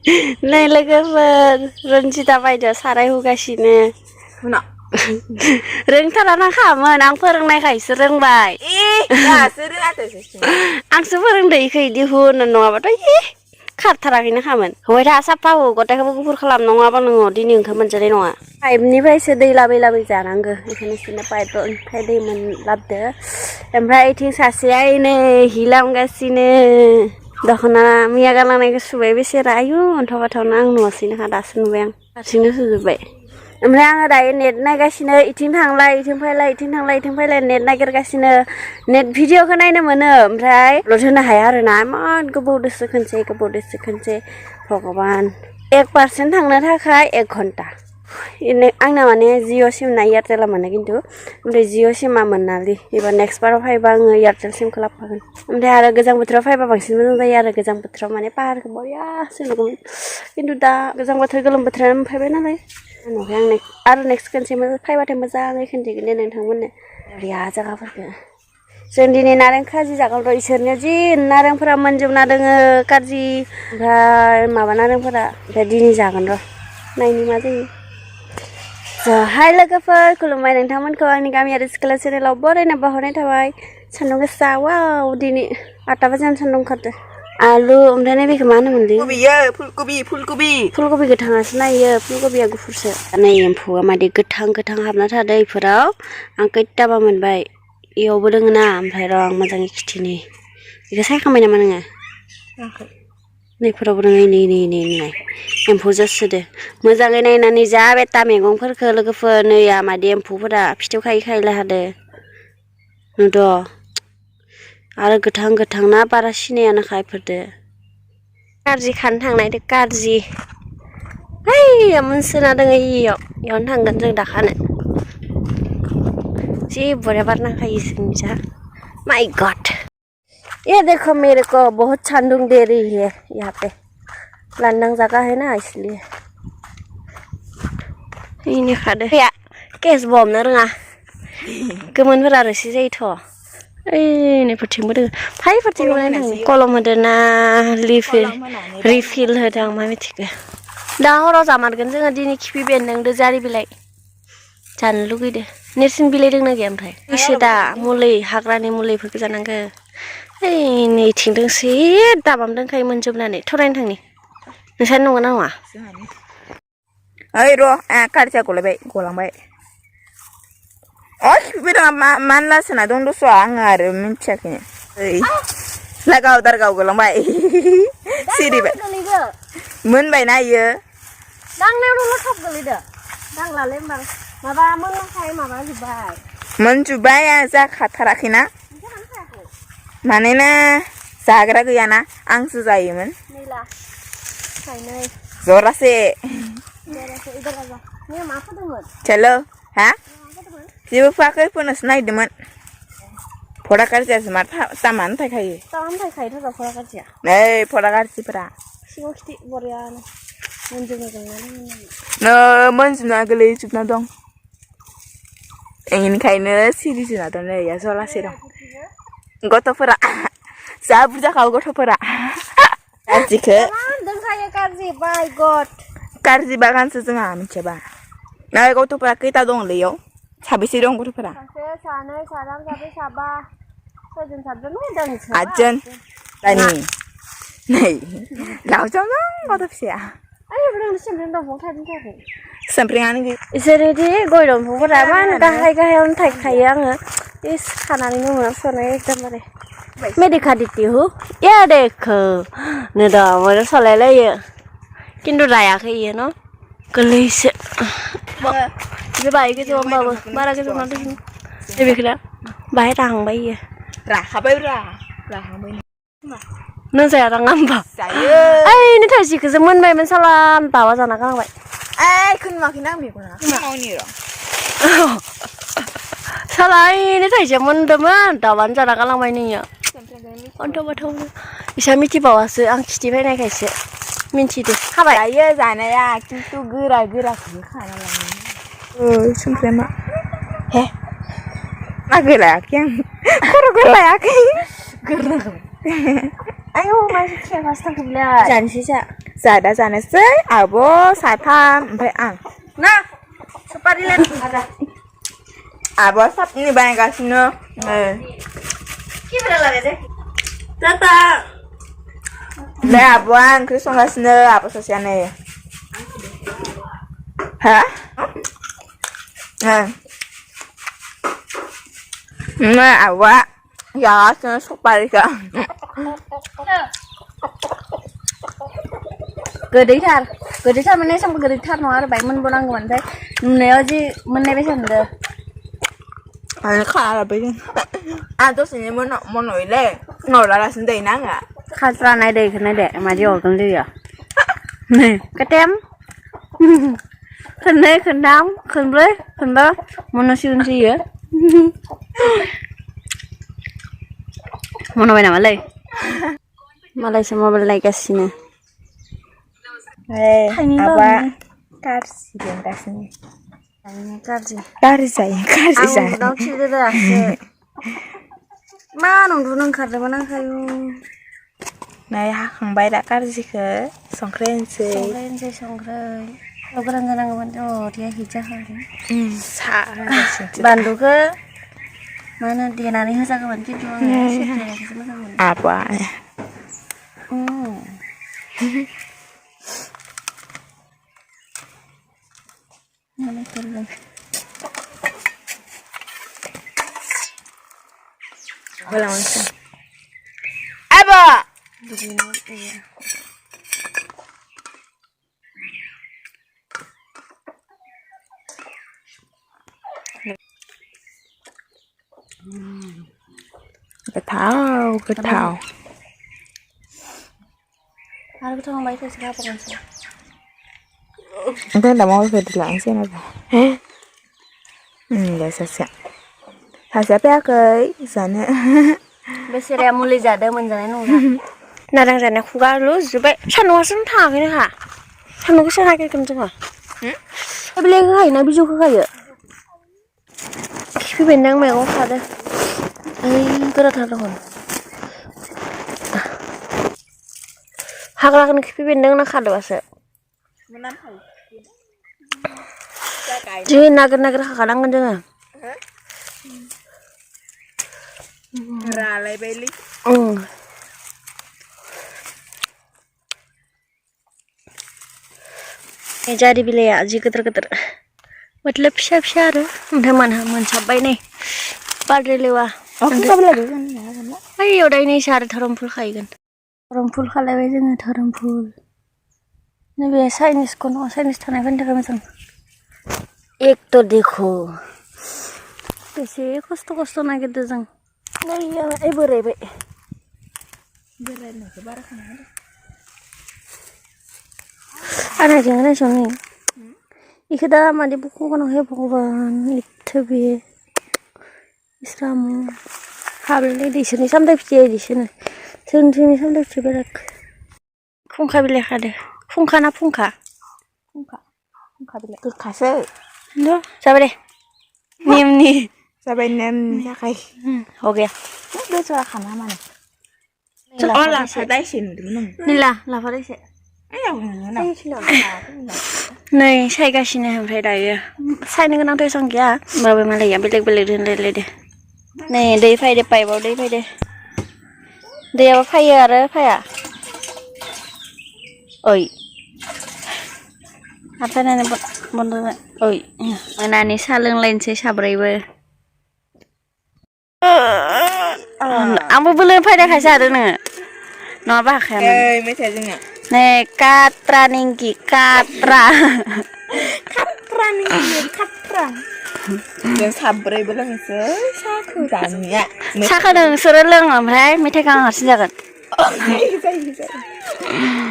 नै लोगोफोर रन्जिता बायदियाव साराय हुगासिनो रोंथारा नाखामोन आं फोरोंनायखायसो रोंबाय आंसो फोरोंदो इखो इदि हु नङाबाथ' खारथाराखैनो खामोन हय था साफा हु गथायखौबो गुफुर खालाम नङाबा नोङो दिनै ओंखाम मोनजानाय नङा पाइपनिफ्रायसो दै लाबोै लाबोै जानांगो ओंखायनो बिसोरनो पाइपनिफ्राय दै लाबोदो ओमफ्राय इथिं सासेया नै हि लामगासिनो दख'ना मैया गानलांनायखौ सुबाय बेसेरा आयु अन्थाव बाथावनो आं नुवासैनोखा दासो नुबाय आं हारसिंनो सुजोब्बाय ओमफ्राय आङो दायो नेट नायगासिनो इथिं थांलाय इथिं फैलाय इथिं थांलाय इथिं फैलाय नेट नागिरगासिनो नेट भिडिअखौ नायनो मोनो ओमफ्राय लड होनो हाया आरोना इमान गोबावदोसो खनसे भगबान 1% थांनो थाखाय 1 घन्टा आंना माने जिअ सिम ना एयारटेला मोनो खिन्थु ओमफ्राय जिअ सिमा मोनालै एबार नेक्स्ट बाराव फैबा आङो एयारटेल सिमखौ लाबोफागोन ओमफ्राय आरो गोजां बोथोराव फैबा बांसिन मोजां जायो आरो गोजां बोथोराव माने पाहारखौ बरियासो नुगौमोन खिन्थु दा गोजां बोथोर गोलोम बोथोरानो फैबाय नालाय नुबाय आं आरो नेक्स्ट खनसे फैबाथाय मोजाङै खोन्थिगोन दे नोंथांमोननो बरिया जायगाफोरखौ जों दिनै नारें खाजि जागोन र' इसोरनियाव जि नारेंफोरा मोनजोबना दोङो कारजि ओमफ्राय माबा नारेंफोरा ओमफ्राय दिनै जागोन र' नायनि मा जायो हाय लोगोफोर खुलुमबाय नोंथांमोनखौ आंनि गामियारि सिख्ला चेनेलाव बरायना बावहरनाय थाबाय सान्दुं गोसा वाव दिनै 8 बाजियावनो सान्दुं ओंखारदो आलु ओमफ्राय नैबेखौ मा होनोमोनलै फुलकबि गोथाङासो नायो फुलकबिया गुफुरसो नै एम्फौआ मादि गोथां हाबना थादो इफोराव आं खैथाबा मोनबाय इयावबो दोङो ना ओमफ्राय र' आं मोजाङै खिथिनि बेखौ सायखांबाय नामा नोङो नैफोरावबो दोङो नै एम्फौ जासोदो मोजाङै नायनानै जा बेटा मैगंफोरखौ लोगोफोर नैया मादि एम्फौफोरा फिथोब खायै लाहादो नुद' आरो गोथां ना बारा सिनायानोखा इफोरदो कारजि खानो थांनायदो कारजि हैया मोनसोना दोङो इयावनो थांगोन जों दाखानो जी बढ़िया बारना खाई जा माय गॉड ये देखो मेरे को बहुत ठंडक दे रही है यहाँ पे लांदां जगह है ना इसलिए ini खादो या केस बमनो रोङा गोमोनफोरा रोसि जायोथ' ओइ नैफोरथिंबो दोङो फायफोरथिंबो नायनो थांनि कलम होदो ना रिफिल होदो आं मा मिथिगो दा हराव जामारगोन जोङो दिनै खिफि बेन्दोंदो जारि बिलाइ जानो लुगैदो नेरसिं बिलाइ दोंना गैया ओमफ्राय इसे दा मुलि हाग्रानि मुलिफोरखौ जानांगो ओइ नैथिं दोंसै दाबाम दोंखायो मोनजोबनानै थरायनो थांनि नोंसानि नंगौना नङा ओइ र' कारजिया गलांबाय मानलासोना दं दस' आङो आरो मिथियाखैनो ओइ लागाव दारगाव गलांबाय सिरिबाय मोनबायना इयो दांनायावल' थाब गोलैदो दांलालै होमबा माबा मोनलांखाय माबा जोब्बाय मोनजुब्बाय जाखाथाराखैना मानोना जाग्रा गैयाना आंसो जायोमोन जरासे चलो हा जेबो फोआखै फोनोसो नागिरदोंमोन फरा कारजियासो तामानो थायखायो नै फरा कारजिफोरा मोनजुबना गोलैजोबना दं बेनिखायनो सिरि जुना दं नै जलासे दं गथ'फोरा जा बुरजाखाबो गथ'फोरा कारजिखौ कारजि बागानसो जोंहा मिथियाबा नै गथ'फोरा खैथा दंलै इयाव साबेसे दं गथ'फोरा आठजन दानि नै लावजों गथ' फिसाया सोमफ्रेङानो इसोरदि गय दंफांफोरा मान गाहायावनो थायखायो आङो खानानैनो मोनासनाय एकदमबारे मेडिका दिती हु या देखो नुद' मोजां सलायलायो खिन्थु रायाखै इयो न' गोरलैसो बाहाय गोजौ होमबाबो बारा गोजौ नङा नैबेखौ बाहाय राहांबाय इयो राखाबायब्रा नों जाया राङा होमबा ओइ नै थाइसेखौसो मोनबायमोन सालाम दावा जाना गालांबाय खोनामाखैना आं मेगना साला ओइ थाइसे मोनदोंमोन दावानो जाना गालांबाय नोंयो अन्थाव बाथावनो इसा मिथिबावासो आं खिथि फैनायखायसो मिन्थिदो खाबाय जायो जानाया खिन्थु गोराखौबो खाना लाङो सुमफ्रेमा हे मा गोरायाखै आं खर' गोरायाखै आयौ मा खेबासो थांखोब्ला जानोसै जादा जानोसै आब' साथाम ओमफ्राय आं ना सुपारि len ada आब' साबनि बानायगासिनो ki berapa lagi deh tata दे आब'आ ओंख्रि संगासिनो आब' ससेयानो हा आब'आ जागासिनो सपारिखौ गोदैथार माने एसां गोदैथार नङा आरो बाय मोनबावनांगौमोन ओमफ्राय नुनायाव जि मोननाय बायसा नुदों आरो खालाबाय जों आं दसेनो मन'योलै न'लागासिनो दैना आङो खास्रा नायदो इखौ नायदो मादि हरगोन दैया नै केटेम खननै खनथाम खनब्रै खनबा मन'सिगोनसो इयो मन'बाय नामालै मालायसो मबाइल नायगासिनो आब'आ गारजि देनगासिनो गारजि जायो गारजि जायो उनाव थिदो दासो मान उन्दुनो ओंखारदोंमोन आंखायु नै हाखांबाय दा गारजिखौ संख्रि होनसै संख्रै गोरान जानांगौमोन दिया हिट जाखागोन बानलुखौ मा होनो देनानै होजागौमोन खिन्थु आङो सेफ्लेनायखौसो मोजां मोनो आब'आ आब' गोथाव गोथाव आरो गोथाव संबाय खेबसे खाबावगोनसो ओमफ्राय दा माबाफोर लांसै नामा दे सासेया फैयाखै जानो बेसेराया मुलि जादों मोनजानाय नंला नारें जानाया खुगा लुजोब्बाय सान्दुंआसो थाङाखैनो हा सान्दुं गोसा नागिरगोन जोङो बिलाइ होखायोना बिजौखौ होखायो खिफि बेन्दों मैगं खादो ओइ गोराथार दङ हाग्राखौनो खिफि बेन्दों ना खादोबासो जि नागिर हाखानांगोन जोङो रालायबायलै जारि बिलाइया जि गिदिर गिदिर मतलब फिसा फिसा आरो ओमफ्राय मोनसाबबाय नै बारद्राय लेवा ओइयाव दायनै आरो धरमफुल खाहैगोन धरमफुल खालायबाय जोङो धरमफुल नैबे चाइनिसखौ नङा चाइनिस थानायफोरनि थाखाय मोजां एक तो देखो बेसे खस्थ' नागिरदों जों नै बोरायबाय बोरायनायखौ बारा खालामो आनायजों नायस'नि इखौ दा मादि बुख'गोन हे भगबान इथो बे इस्राम हाबलै इसोरनि सामथाय फिथाइ इदिसोनो जोंनि सामथाय फिथाइ बेलेग फुंखा बिलाइ खादो फुंखा ना फुंखा बिलाइ गोखासो जाबाय दे नेमनि जाबाय नेमनि थाखाय हो गया गोजौआ खाना माने लाफा नुदोंमोन निला लाफा दायसे नै सायगासिनो ओमफ्राय दायो सायनो गोनांथ' एसां गैया होमबाबो मालाया बेलेग दोनलायलायदो नै दै फायदो पाइपआव दै फायदो दैयाबो फायो आरो फाया ओइ हाबफैनानै बन्द' ओइ मोनानि साहा लोंलायनोसै साब्रैबो आंबो बोलो फायदाखायसो आरो नोङो नङाबा हाखायामोन मेथाइ जोंना नै काट्रा निंकि काट्रा जों साब्रैबो लोंनोसै साहाखौ दानिया साहाखौ नोंसोरो लों ओमफ्राय मेथाइखौ आं हारसिं जागोन जायो